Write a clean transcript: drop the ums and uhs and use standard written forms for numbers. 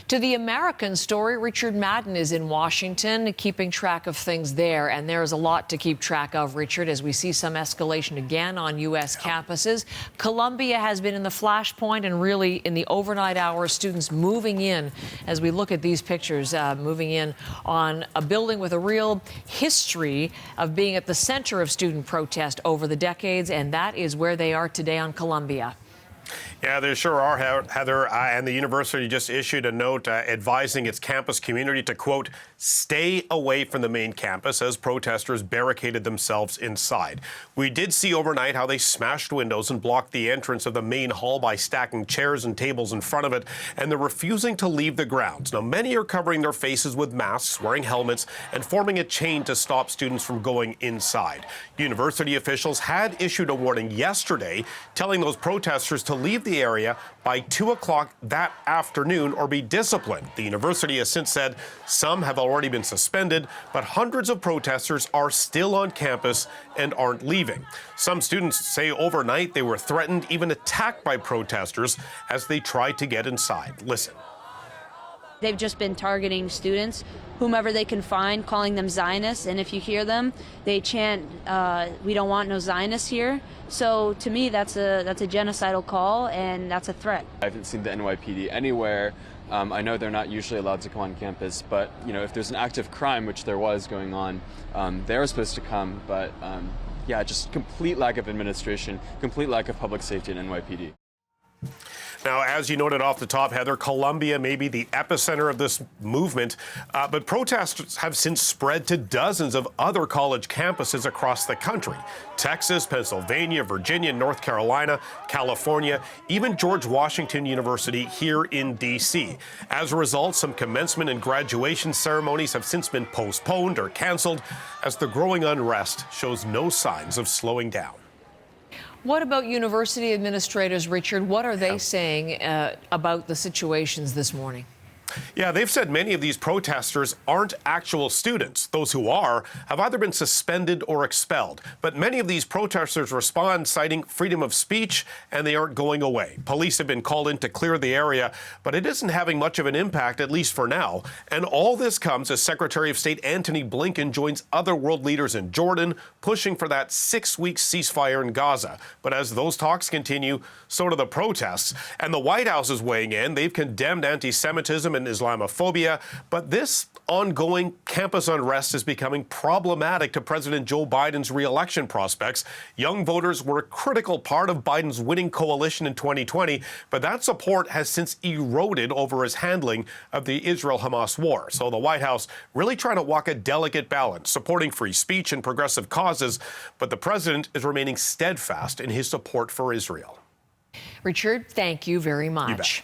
To the American story, Richard Madden is in Washington, keeping track of things there. And there is a lot to keep track of, Richard, as we see some escalation again on U.S. campuses. Columbia has been in the flashpoint, and really in the overnight hours, students moving in, as we look at these pictures, moving in on a building with a real history of being at the center of student protest over the decades. And that is where they are today on Columbia. Yeah, there sure are, Heather, and the university just issued a note advising its campus community to, quote, stay away from the main campus as protesters barricaded themselves inside. We did see overnight how they smashed windows and blocked the entrance of the main hall by stacking chairs and tables in front of it, and they're refusing to leave the grounds. Now, many are covering their faces with masks, wearing helmets, and forming a chain to stop students from going inside. University officials had issued a warning yesterday telling those protesters to leave the area by 2 o'clock that afternoon or be disciplined. The university has since said some have already been suspended, but hundreds of protesters are still on campus and aren't leaving. Some students say overnight they were threatened, even attacked by protesters as they tried to get inside. Listen. They've just been targeting students, whomever they can find, calling them Zionists. And if you hear them, they chant, we don't want no Zionists here. So to me, that's a genocidal call, and that's a threat. I haven't seen the NYPD anywhere. I know they're not usually allowed to come on campus, but if there's an active crime, which there was going on, they're supposed to come. But yeah, just complete lack of administration, complete lack of public safety in NYPD. Now, as you noted off the top, Heather, Columbia may be the epicenter of this movement, but protests have since spread to dozens of other college campuses across the country. Texas, Pennsylvania, Virginia, North Carolina, California, even George Washington University here in D.C. As a result, some commencement and graduation ceremonies have since been postponed or canceled as the growing unrest shows no signs of slowing down. What about university administrators, Richard? What are they saying about the situations this morning? Yeah, they've said many of these protesters aren't actual students. Those who are have either been suspended or expelled. But many of these protesters respond citing freedom of speech, and they aren't going away. Police have been called in to clear the area, but it isn't having much of an impact, at least for now. And all this comes as Secretary of State Antony Blinken joins other world leaders in Jordan, pushing for that 6-week ceasefire in Gaza. But as those talks continue, so do the protests. And the White House is weighing in. They've condemned anti-Semitism and Islamophobia, but this ongoing campus unrest is becoming problematic to President Joe Biden's re-election prospects. Young voters were a critical part of Biden's winning coalition in 2020, but that support has since eroded over his handling of the Israel-Hamas war. So the White House really trying to walk a delicate balance, supporting free speech and progressive causes, but the president is remaining steadfast in his support for Israel. Richard, thank you very much. You bet.